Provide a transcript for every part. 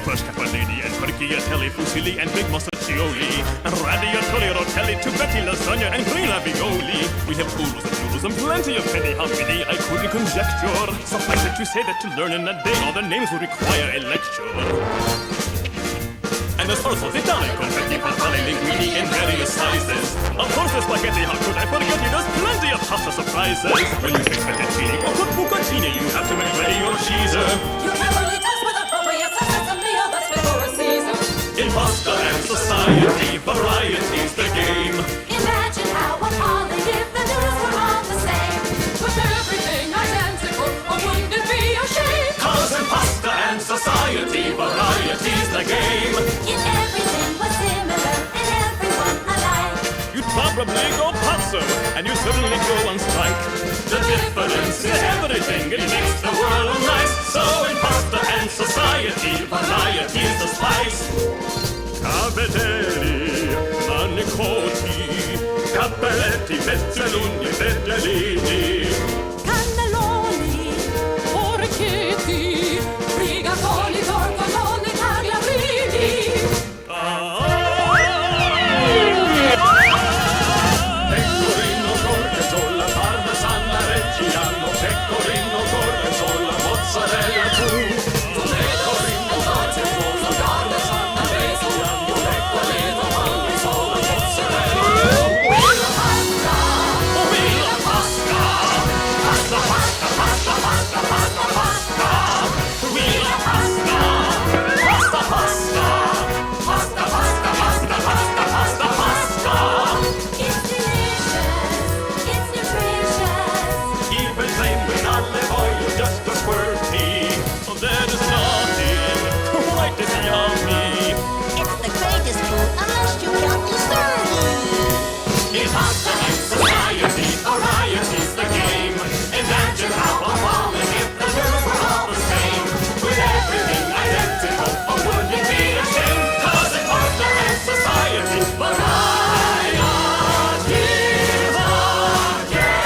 First Capellini and Perchiatelli, Fusilli and Big Mostaccioli, and Radiatoli, Rotelli, Tubetti, Lasagna and Green Ravioli. We have oodles of noodles and plenty of penny. How many I couldn't conjecture. Suffice it to say that to learn in a day all the names would require a lecture. And as far as Italian, confetti, farfalle, linguini in various sizes. Of course, the spaghetti, how could I forget you? There's plenty of pasta surprises. When you fix fettuccine or cook bucatini, you have to make ready your cheeser. You carefully taste with appropriate sauces and meal that's fit for a season. In pasta and society, variety's the game. Imagine how one holiday if the noodles were all the same. With everything identical, or wouldn't it be a shame? 'Cause in pasta and society, variety's the game. In everything was similar and everyone alike. You'd probably go pazzo, and you certainly go on strike. The difference is everything, it makes the world nice. So in pasta and society, variety's the spice. Cavatelli, manicoti, cappelletti, pezzolini, pezzolini. Cannelloni, orecchietti, rigatoni, tortelloni, tagliarini. Pecorino, gorgonzola, parmesana, reggiano, pecorino, gorgonzola, mozzarella too. Pecorino, gorgonzola, parmesana, reggiano, pecorino, gorgonzola, mozzarella. Wheel pasta, wheel pasta, pasta, pasta, pasta, pasta, pasta, pasta. Wheel pasta, pasta, pasta, pasta, pasta, pasta, pasta, pasta, pasta. It's delicious, it's nutritious. Even plain with olive oil, just a squirty. Oh, there is nothing quite as yummy. It's the greatest food unless you count the sturdy. In pasta and society, variety's the game. Imagine how appalling if the noodles were all the same. With everything identical, or would it be a shame? 'Cause in pasta and society, variety's the game.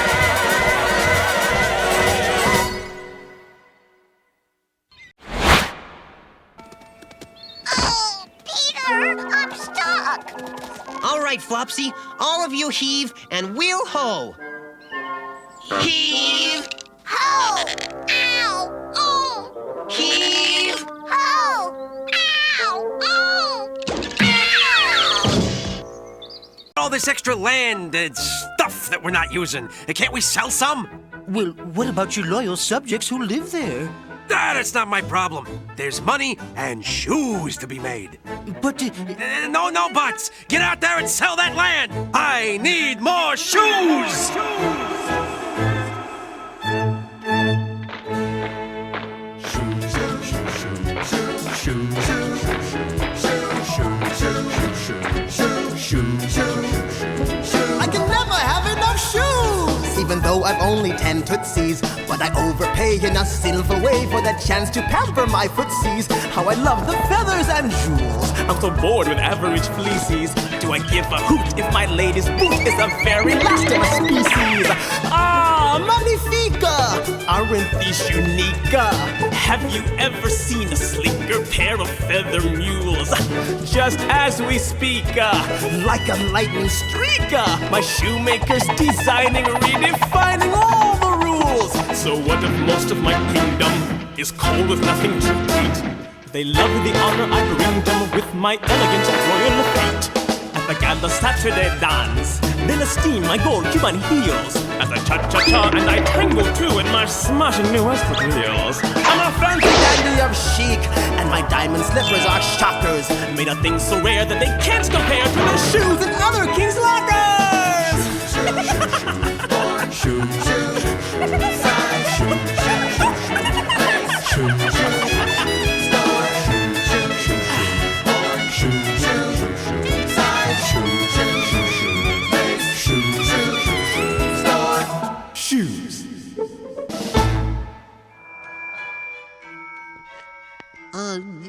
Oh, Peter, I'm stuck. All right, Flopsy, all of you heave, and we'll hoe. Heave, Ho! Ow! Oh! heave. Ho! Ow! Oh! Ow! All this extra land and stuff that we're not using. Can't we sell some? Well, what about your loyal subjects who live there? That's not my problem. There's money and shoes to be made. But, No buts. Get out there and sell that land. I need more shoes. I can never have enough shoes, even though I've only 10 tootsies. But I overpay in a silver way for that chance to pamper my footsies. How I love the feathers and jewels. I'm so bored with average fleeces. Do I give a hoot if my latest boot is the very last of a species? Ah, magnifica! Aren't these unique? Have you ever seen a sleeker pair of feather mules? Just as we speak, like a lightning streak, my shoemaker's designing, redefining all the rules. So what if most of my kingdom is cold with nothing to eat? They love the honor I bring them with my elegant royal feet. At the gala Saturday dance, they'll esteem my gold Cuban heels as I cha-cha-cha and I tango too in my smashing new espadrilles. I'm a fancy dandy of chic, and my diamond slippers are shockers, made of things so rare that they can't compare to the shoes in other king's lockers.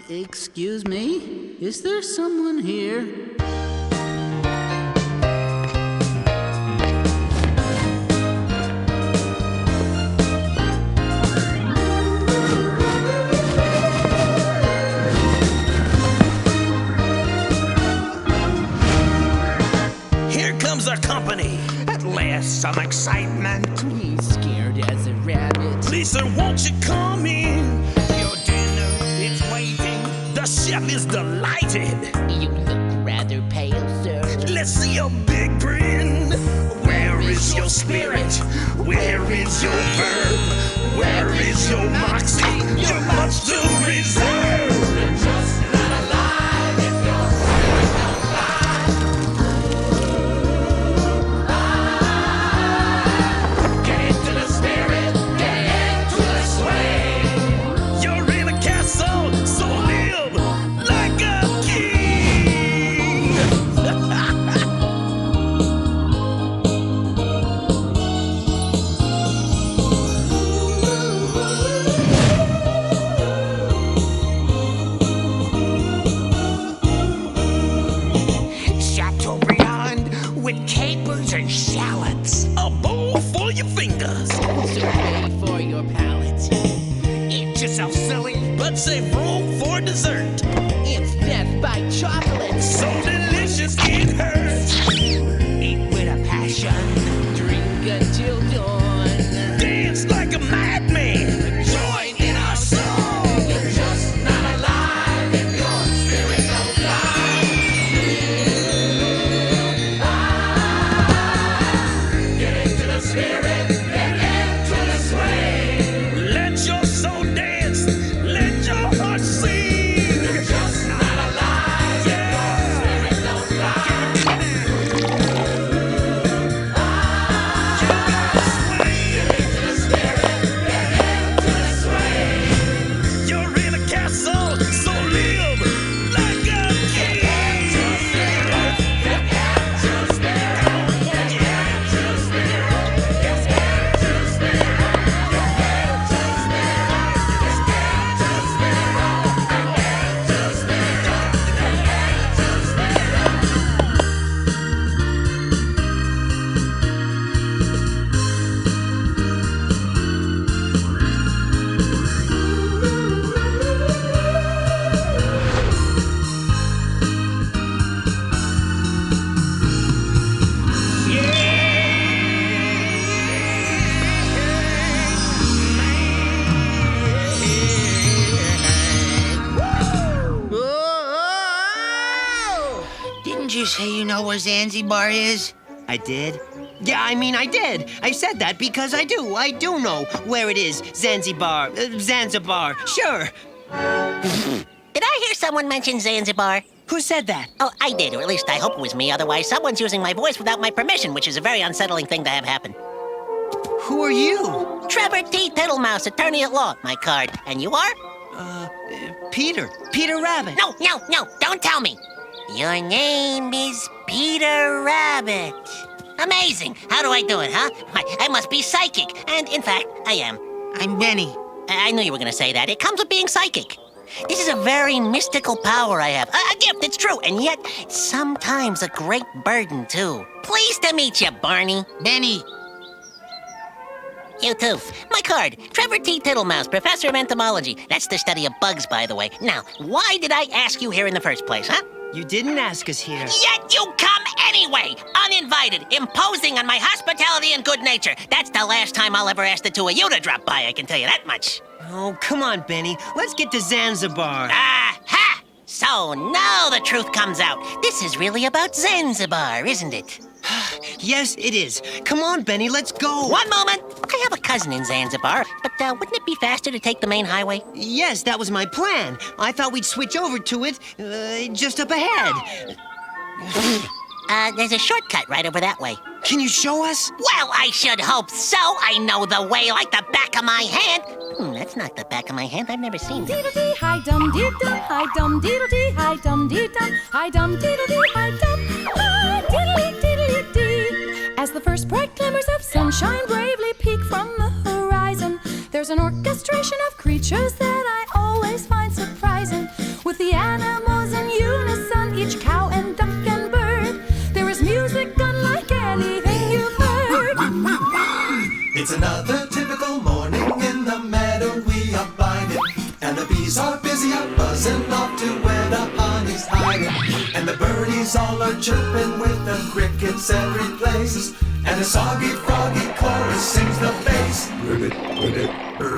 Excuse me? Is there someone here? excitement. He's scared as a rabbit. Lisa, won't you come in? Your dinner is waiting. The chef is delighted. You look rather pale, sir. Let's see your big grin. Where is your spirit? Where is your verb? Where is your moxie? You're much to reserve. You're just not alive if your spirit don't fly. Get into the spirit, get into the swing. You're in a castle, so live like a king. Chateaubriand with capers and shallots. A bowl for your fingers. Survey for your palate. Eat yourself silly, but save room for dessert. It's death by chocolate. So delicious it hurts. Eat with a passion. Drink until dawn. Dance like a madman. Join in our song. You're just not alive if your spirit don't fly. Get into the spirit, get into the swing. Let your soul dance, let your heart sing. You're just not alive if your spirit don't fly. You're in a castle, so live like a king. Didn't you say you know where Zanzibar is? I did? Yeah, I did. I said that because I do. I do know where it is. Zanzibar. Zanzibar. Sure. Did I hear someone mention Zanzibar? Who said that? Oh, I did, or at least I hope it was me. Otherwise, someone's using my voice without my permission, which is a very unsettling thing to have happen. Who are you? Trevor T. Tittlemouse, attorney at law. My card. And you are? Peter. Peter Rabbit. No, don't tell me. Your name is Peter Rabbit. Amazing. How do I do it, huh? I must be psychic. And, in fact, I am. I'm Benny. I knew you were going to say that. It comes with being psychic. This is a very mystical power I have. A gift, it's true. And yet, sometimes a great burden, too. Pleased to meet you, Barney. Benny. You too. My card, Trevor T. Tittlemouse, professor of entomology. That's the study of bugs, by the way. Now, why did I ask you here in the first place, huh? You didn't ask us here. Yet you come anyway, uninvited, imposing on my hospitality and good nature. That's the last time I'll ever ask the two of you to drop by, I can tell you that much. Oh, come on, Benny. Let's get to Zanzibar. Aha! So now the truth comes out. This is really about Zanzibar, isn't it? Yes, it is. Come on, Benny, let's go. One moment. I have a cousin in Zanzibar, but wouldn't it be faster to take the main highway? Yes, that was my plan. I thought we'd switch over to it just up ahead. There's a shortcut right over that way. Can you show us? Well, I should hope so. I know the way like the back of my hand. That's not the back of my hand. I've never seen that. Diddle-dee, hi-dum, dee-dum, hi-dum, diddle-dee, hi-dum, dee-dum, hi-dum, diddle-dee, hi-dum, hi-diddle-dee-diddle-dee. As the first bright glimmers of sunshine bravely peek from the horizon, there's an orchestration of creatures that I always find surprising. With the animals in unison, each cow and duck and bird, there is music unlike anything you've heard. It's another typical morning in the meadow we abide in, and the bees are busy out buzzing off to where the honey's hiding, and the birdies birdies all are chirping with the crickets every place. And a soggy froggy chorus sings the bass. Ribbit, ribbit,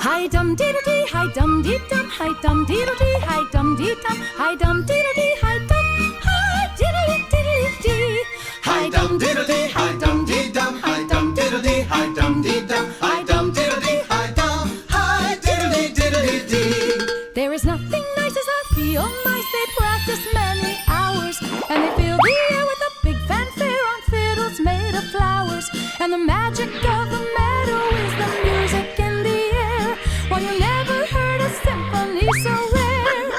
Hi dum diddle dee, hi dum dee dum, hi dum diddle dee, hi dum dee dum, hi dum diddle dee, hi dum, hi diddly diddly dee. Hi dum diddle dee, hi dum dee dum, hi dum diddle dee, hi dum dee dum, hi dum diddle dee, hi dum, hi diddly diddly dee. There is nothing nice as a field mice. They practice many hours, and they fill the air with a big fanfare on fiddles made of flowers. And the magic of the meadow is the music in the air. Well, you never heard a symphony so rare.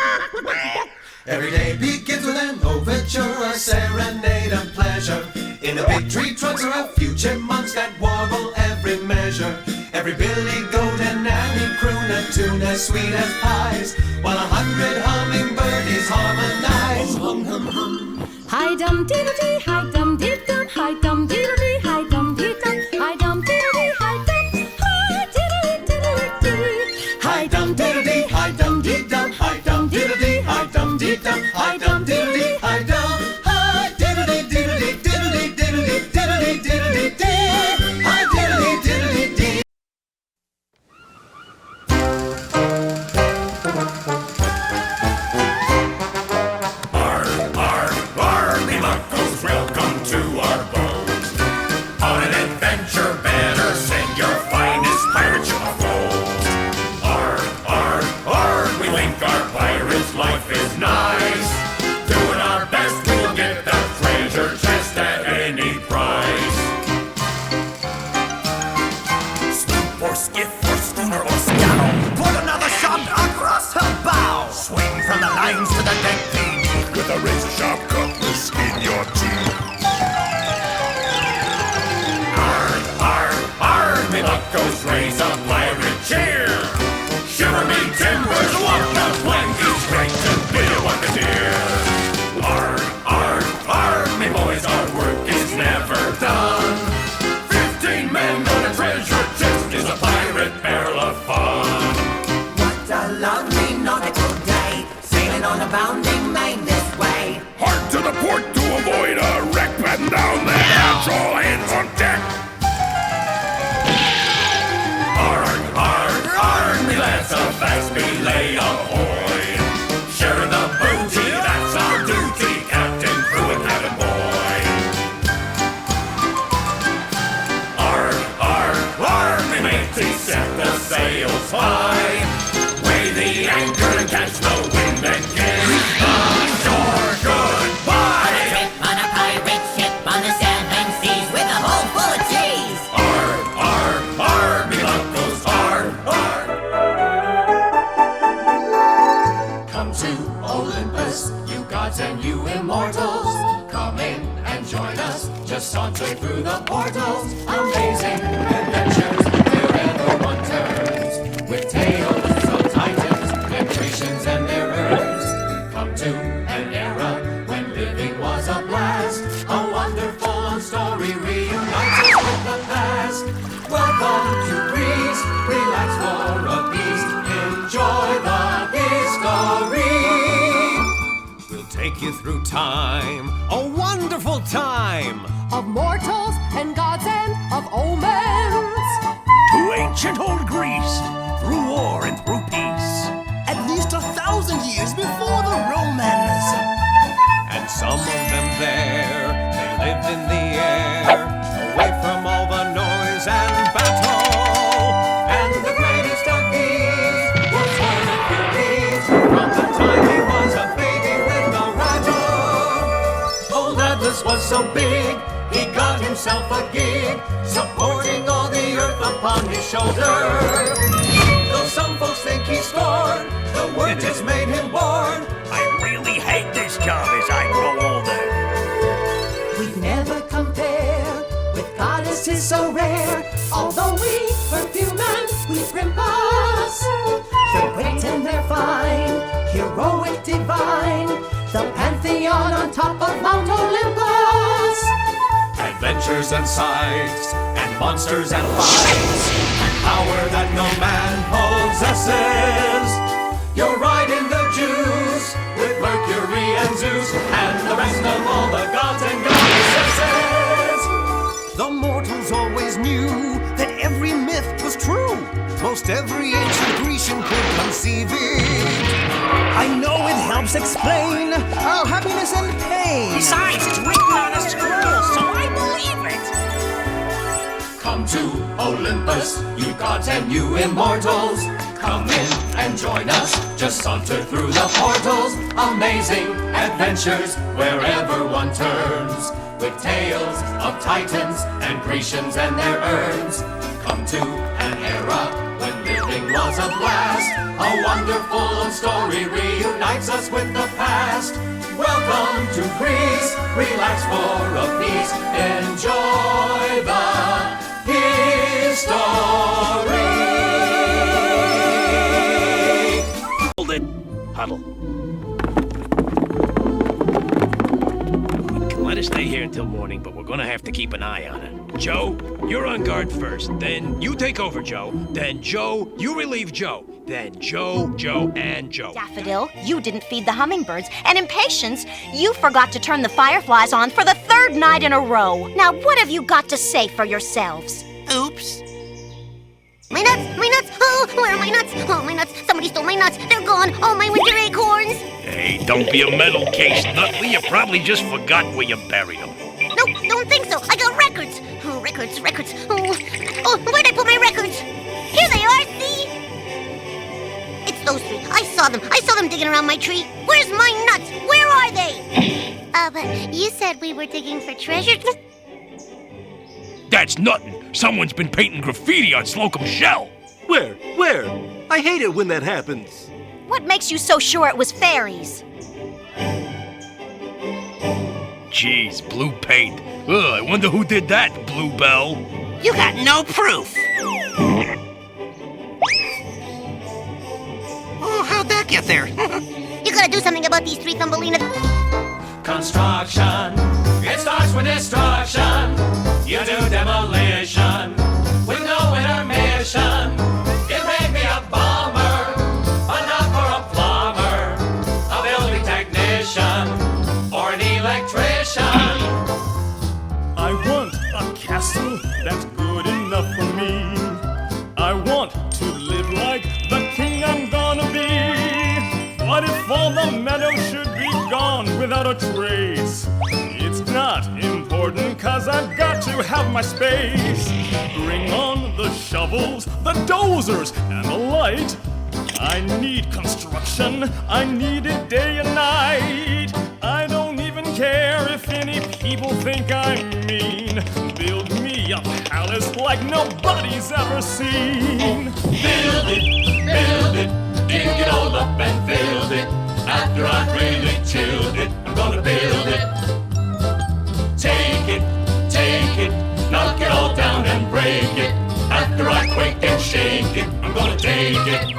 Every day begins with an overture, a serenade of pleasure. In the big tree trunks are a few chipmunks that warble every measure. Every billy goat and Annie croon a tune as sweet as pies, while 100 hummingbirdies harmonize. Hum, hum, hum. Hi dum diddle dee, hi dum dee dum, hi dum diddle dee, hi dum dee dum, hi dum diddle dee, hi dum, hi diddly diddly dee. Hi dum diddle dee, hi dum dee dum, hi dum diddle dee, hi dum dee dum, hi dum diddle dee, hi dum, hi diddly diddly diddly diddly diddly diddly dee, hi diddly diddly dee. Welcome to our boat. On an adventure, better send your finest pirate ship of gold. Arr, arr, arr, we link our pirates, life is nice. Doing our best, we'll get the treasure chest at any price. Sloop or skiff or schooner or scow, put another shot across her bow. Swing from the lines to the deck, please, with a razor sharp cutlass in your teeth. Muckos raise a pirate cheer. Shiver me timbers, walk the plank. It's great to be a wackadeer. Arr, arr, arr, me boys, our work is never done. 15 men on a treasure chest is a pirate barrel of fun. What a lovely nautical day, sailing on a bounding main this way. Hard to the port to avoid a wreck, batten down the hatch, all hands on deck. That's a fast belay ahoy. Sharing the booty, that's our duty, captain, crew, and cabin boy. Arr, arr, arr, me matey, set the sails high. Weigh the anchor and catch the wind and kiss ashore goodbye. A trip on a pirate ship on the 7 seas with a hold full of cheese. Arr, arr, arr, me uncles, arr, arr. To Olympus, you gods and you immortals, come in and join us, just saunter through the portals. Amazing adventures wherever one turns, with tales of titans and Grecians and their urns. Come to an era when living was a blast, a wonderful story reunites us with the past. Welcome to Greece, relax for a feast, enjoy the history. Take you through time, a wonderful time Of mortals and gods and of omens. To ancient old Greece, through war and through peace. At least 1,000 years before the Romans. And some of them there, they lived in the air, away from all the noise and battle. And the greatest of these was Hercules, from the time he was a baby with no rattle. Old Atlas was so big, he got himself a gig, supporting all the earth upon his shoulder. Though some folks think he scorned, the work just made him born. I really hate this job as I grow older. We'd never compare with goddesses so rare. Although we perfume and we primp us, they're great and they're fine, heroic, divine, the pantheon on top of Mount Olympus. Adventures and sights, and monsters and fights, and power that no man possesses. You're riding the juice with Mercury and and Zeus, and the rest of all the gods and goddesses. The mortals always knew that every myth was true. Most every ancient Grecian could conceive it. I know it helps explain our happiness and pain. Besides, it's written on a scroll, so I believe it. Come to Olympus, you gods and you immortals. Come in and join us, just saunter through the portals. Amazing adventures wherever one turns, with tales of titans and Grecians and their urns. Come to an era when living was a blast. A wonderful story reunites us with the past. Welcome to Greece, relax for a piece. Enjoy the history. Hold it. Huddle. We can let it stay here until morning, but we're gonna have to keep an eye on it. Joe, you're on guard first. Then you take over, Joe. Then Joe, you relieve Joe. Then Joe, and Joe. Daffodil, you didn't feed the hummingbirds. And Impatience, you forgot to turn the fireflies on for the 3rd night in a row. Now, what have you got to say for yourselves? Oops. My nuts! My nuts! Oh, where are my nuts? Oh, my nuts! Somebody stole my nuts! They're gone! Oh, my winter acorns! Hey, don't be a metal case, Nutley. You probably just forgot where you buried them. Nope, don't think so. I got records. Oh, records. Oh, where'd I put my records? Here they are, see? It's those 3. I saw them digging around my tree. Where's my nuts? Where are they? But you said we were digging for treasure. That's nothing. Someone's been painting graffiti on Slocum's shell. Where? I hate it when that happens. What makes you so sure it was fairies? Jeez, blue paint. Ugh, I wonder who did that, Bluebell. You got no proof. Oh, how'd that get there? You gotta do something about these 3 Thumbelinas. Construction, it starts with destruction. You do demolition with no intermission. It may be a bomber, but not for a plumber, a building technician, or an electrician. I want a castle that's good enough for me. I want to live like the king I'm gonna be. What if all the meadow should be gone without a trace? It's not important, 'cause I've got to have my space. Bring on the shovels, the dozers, and the light. I need construction, I need it day and night. I don't even care if any people think I'm mean. Build me a palace like nobody's ever seen. Build it, dig it all up and build it. After I've really chilled it, I'm gonna build it. Take it, knock it all down and break it. After I quake and shake it, I'm gonna take it.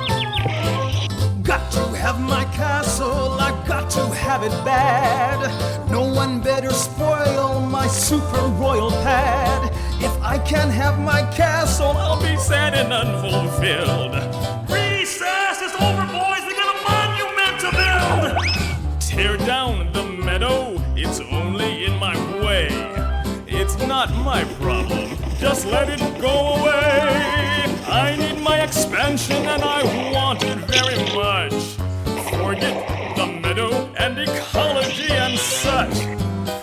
Got to have my castle, I got to have it bad. No one better spoil my super royal pad. If I can't have my castle, I'll be sad and unfulfilled. Recess is over, boys, we got a monument to build. Tear down the meadow, it's only in my way. It's not my problem, just let it go away. I need my expansion and I want it very much. Forget the meadow and ecology and such.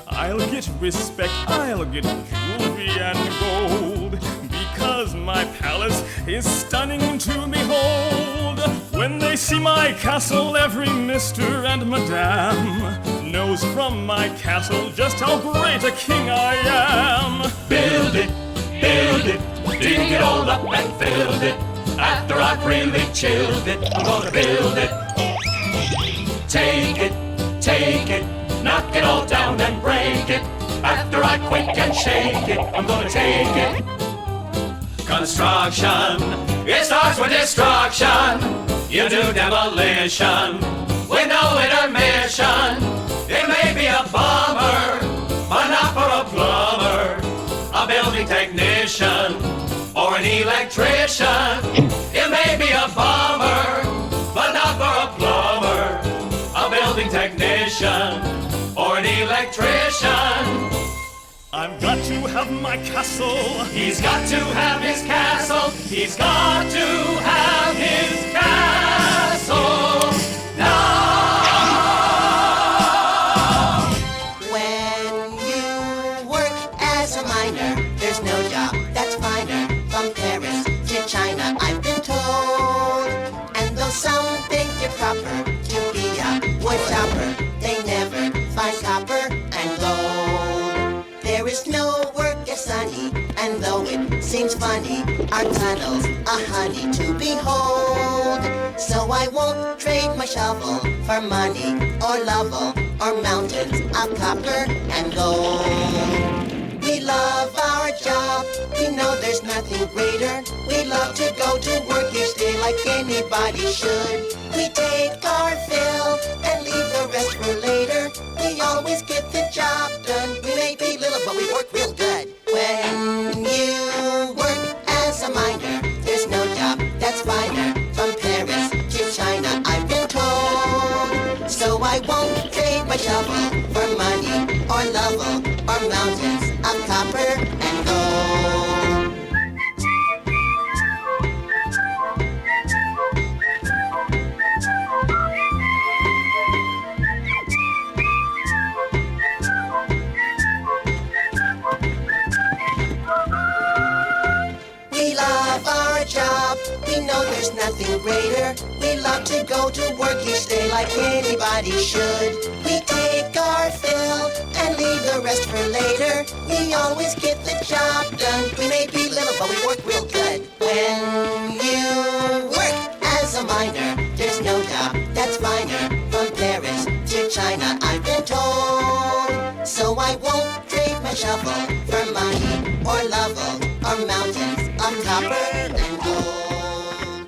I'll get respect, I'll get jewelry and gold, because my palace is stunning to behold. When they see my castle, every Mr. and Madame knows from my castle just how great a king I am. Build it, dig it all up and build it. After I've really chilled it, I'm gonna build it. Take it, knock it all down and break it. After I quake and shake it, I'm gonna take it. Construction, it starts with destruction. You do demolition with no intermission. It may be a bomber, but not for a plumber, a building technician, or an electrician. It may be a bomber, but not for a plumber, a building technician, nation. I've got to have my castle. He's got to have his castle. He's got to have his castle now. When you work as a miner, there's no job that's finer. From Paris to China, I've been told. And though some think it proper to be a wood chopper, they never find copper and gold. There is no work as sunny, and though it seems funny, our tunnels are honey to behold. So I won't trade my shovel for money or Lovell or mountains of copper and gold. We love our job, we know there's nothing greater. We love to go to work each day like anybody should. We take our fill and leave the rest for later. We always get the job done. We may be little, but we work real good. When you work as a miner, there's no job that's finer. From Paris to China, I've been told. So I won't trade my shovel for money or Lovell or mountains of copper and gold. We love our job, we know there's nothing greater. We love to go to work each day like anybody should. We take our fill and leave the rest for later. We always get the job done. We may be little, but we work real good. When you work as a miner, there's no job that's finer. From Paris to China, I've been told. So I won't trade my shovel for money or Lovell or mountains of copper and gold.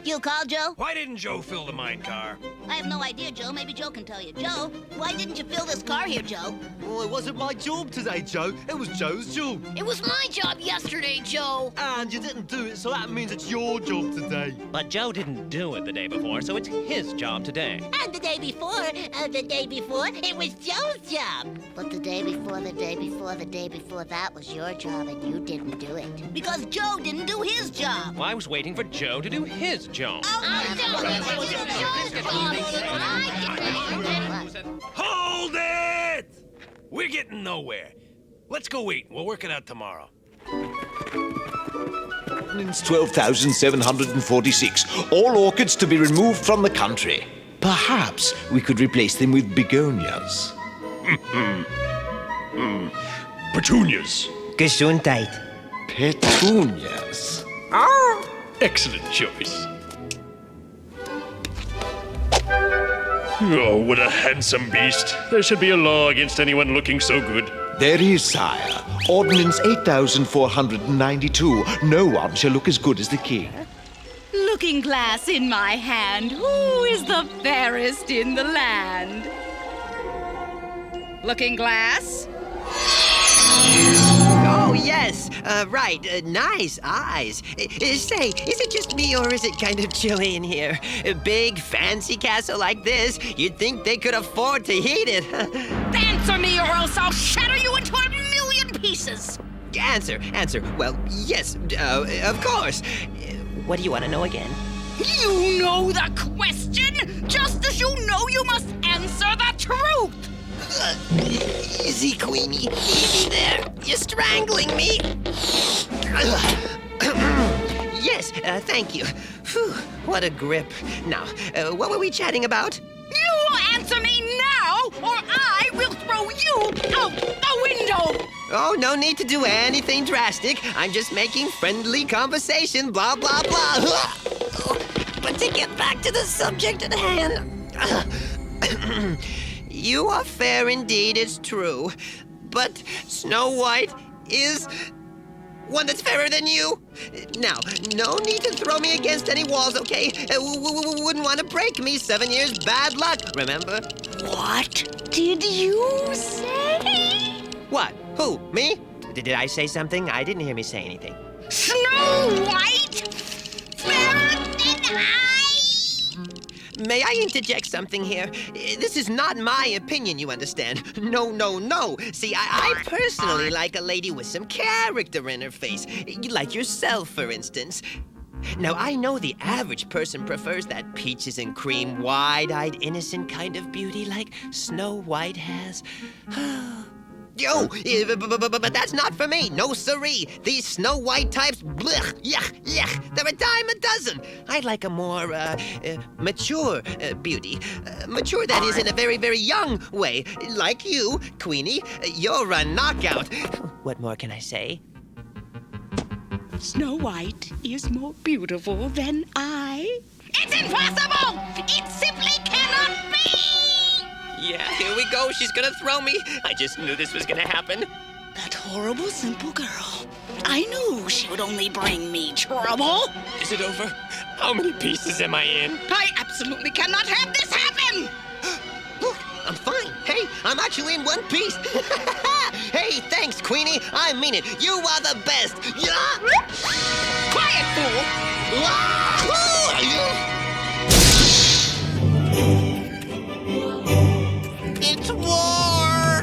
You called, Joe? Why didn't Joe fill the mine car? I have no idea, Joe. Maybe Joe can tell you. Joe, why didn't you fill this car here, Joe? Well, it wasn't my job today, Joe. It was Joe's job. It was my job yesterday, Joe. And you didn't do it, so that means it's your job today. But Joe didn't do it the day before, so it's his job today. And the day before, it was Joe's job. But the day before, that was your job, and you didn't do it. Because Joe didn't do his job. Well, I was waiting for Joe to do his job. Hold it! We're getting nowhere. Let's go eat. We'll work it out tomorrow. It's 12,746. All orchids to be removed from the country. Perhaps we could replace them with begonias. Petunias. Gesundheit. Petunias. Excellent choice. Oh, what a handsome beast. There should be a law against anyone looking so good. There is, sire. Ordinance 8,492. No one shall look as good as the king. Looking glass in my hand, who is the fairest in the land? Looking glass? Oh, yes. Right. Nice eyes. Say, is it just me or is it kind of chilly in here? A big, fancy castle like this, you'd think they could afford to heat it. Answer me or else I'll shatter you into a million pieces. Answer. Well, yes, of course. What do you want to know again? You know the question, just as you know you must answer the truth. Easy, Queenie. Easy there. You're strangling me. Yes, thank you. Whew, what a grip. Now, what were we chatting about? You answer me now, or I will throw you out the window. Oh, no need to do anything drastic. I'm just making friendly conversation, blah, blah, blah. But to get back to the subject at hand. You are fair indeed, it's true. But Snow White is one that's fairer than you. Now, no need to throw me against any walls, okay? Wouldn't want to break me. 7 years bad luck, remember? What did you say? What? Who? Me? Did I say something? I didn't hear me say anything. Snow White? Fairer than I? May I interject something here? This is not my opinion, you understand. No, no, no. See, I personally like a lady with some character in her face. Like yourself, for instance. Now, I know the average person prefers that peaches and cream, wide-eyed, innocent kind of beauty like Snow White has. Yo, but that's not for me. No siree. These Snow White types, blech, yuck, yuck. They're a dime a dozen. I'd like a more mature beauty. Mature, that is, in a very, very young way. Like you, Queenie. You're a knockout. What more can I say? Snow White is more beautiful than I. It's impossible! It simply cannot be! Yeah, here we go. She's gonna throw me. I just knew this was gonna happen. That horrible, simple girl. I knew she would only bring me trouble. Is it over? How many pieces am I in? I absolutely cannot have this happen! Look, I'm fine. Hey, I'm actually in one piece. Hey, thanks, Queenie. I mean it. You are the best. Yeah? Quiet, fool! It's war!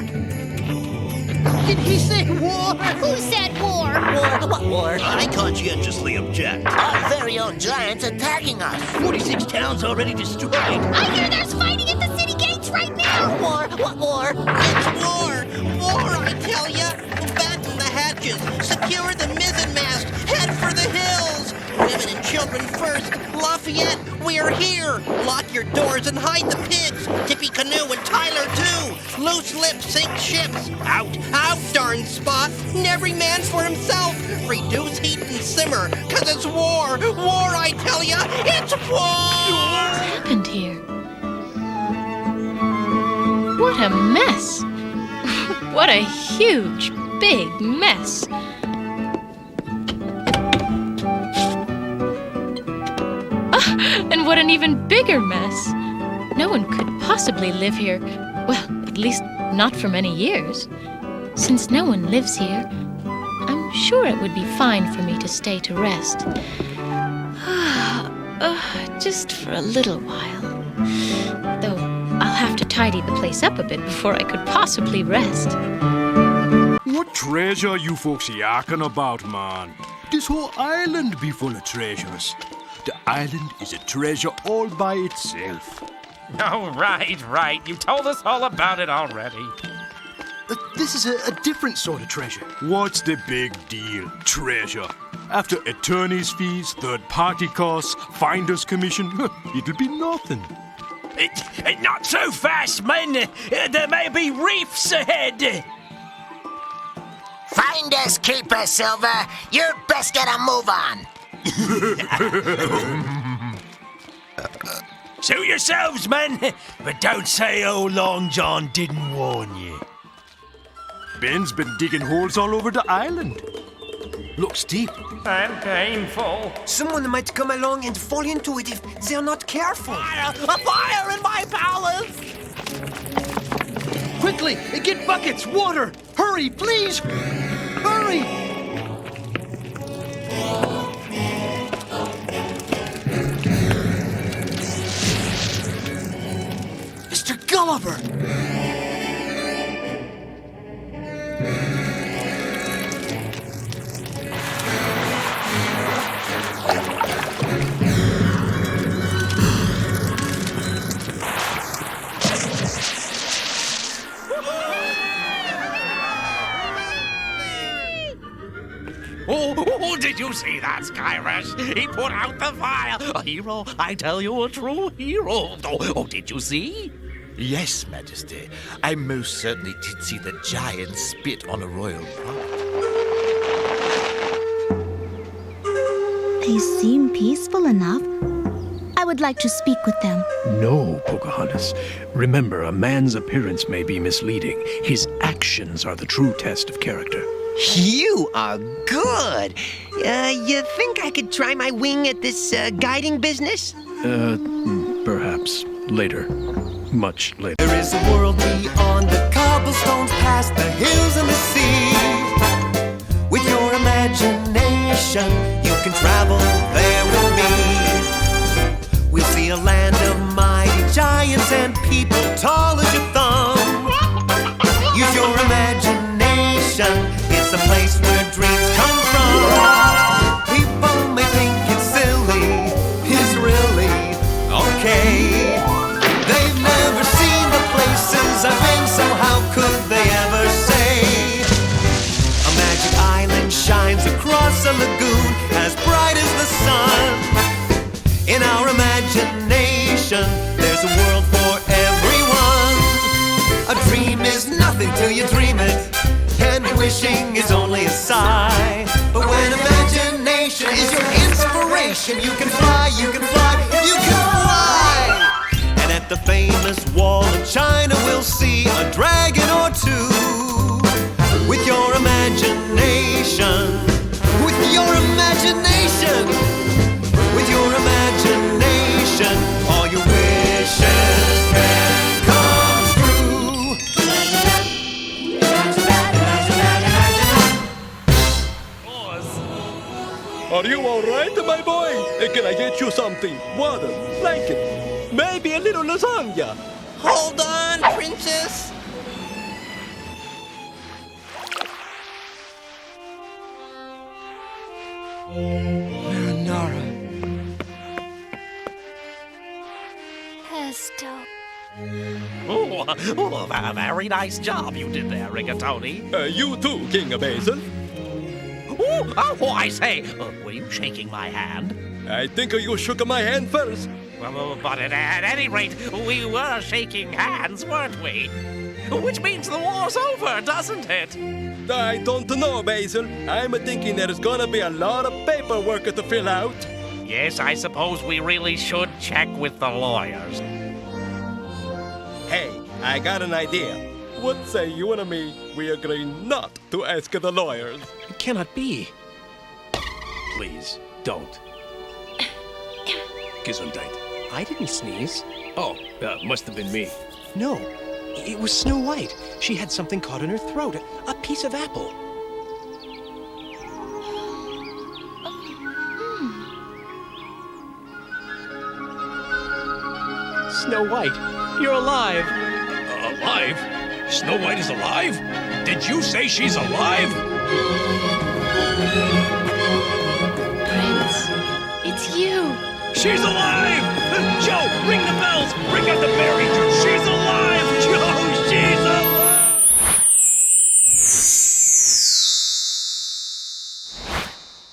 Did he say war? Who said war? War? What war? I conscientiously object. Our very own giants attacking us. 46 towns already destroyed. I hear there's fighting at the city gates right now! War? What war? It's war! War, I tell ya! Batten the hatches, secure the mizzenmast, head for the hills! Women and children first! Lafayette, we're here! Lock your doors and hide the pigs! Tippy Canoe and Tyler, too! Loose lips sink ships! Out! Out, darn spot! And every man for himself! Reduce heat and simmer, 'cause it's war! War, I tell ya! It's war! What's happened here? What a mess! What a huge, big mess! And what an even bigger mess! No one could possibly live here. Well, at least not for many years. Since no one lives here, I'm sure it would be fine for me to stay to rest. Just for a little while. Though I'll have to tidy the place up a bit before I could possibly rest. What treasure you folks yakking about, man? This whole island be full of treasures. The island is a treasure all by itself. Oh, right. You told us all about it already. This is a different sort of treasure. What's the big deal? Treasure. After attorney's fees, third-party costs, finder's commission, it'll be nothing. Not so fast, men. There may be reefs ahead. Finders keepers, Silver. You'd best get a move on. Suit yourselves, men, but don't say old Long John didn't warn you. Ben's been digging holes all over the island. Looks deep. And painful. Someone might come along and fall into it if they're not careful. Fire! A fire in my palace! Quickly, get buckets, water! Hurry, please! Hurry! Mr. Gulliver! Oh, did you see that, Skyrush? He put out the fire. A hero, I tell you, a true hero. Oh, did you see? Yes, Majesty. I most certainly did see the giant spit on a royal prop. They seem peaceful enough. I would like to speak with them. No, Pocahontas. Remember, a man's appearance may be misleading. His actions are the true test of character. You are good. You think I could try my wing at this guiding business? Perhaps later. Much later. There is a world beyond the cobblestones, past the hills and the sea. With your imagination, you can travel there with me. We'll see a land of my imagination, there's a world for everyone. A dream is nothing till you dream it, and wishing is only a sigh. But when imagination is your inspiration, you can fly, you can fly, you can fly. And at the famous wall of China, we'll see a dragon or two. With your imagination, with your imagination, with your imagination, all your wishes can come true. Are you all right, my boy? Can I get you something? Water, blanket, maybe a little lasagna. Hold on, princess. Marinara. Pesto. A very nice job you did there, Rigatoni. You too, King Basil. I say, were you shaking my hand? I think you shook my hand first. Well, but at any rate, we were shaking hands, weren't we? Which means the war's over, doesn't it? I don't know, Basil. I'm thinking there's gonna be a lot of paperwork to fill out. Yes, I suppose we really should check with the lawyers. Hey, I got an idea. What say you and me, we agree not to ask the lawyers? It cannot be. Please, don't. Gesundheit. I didn't sneeze. Oh, must have been me. No, it was Snow White. She had something caught in her throat, a piece of apple. Snow White, you're alive. Alive? Snow White is alive? Did you say she's alive? Prince, it's you. She's alive!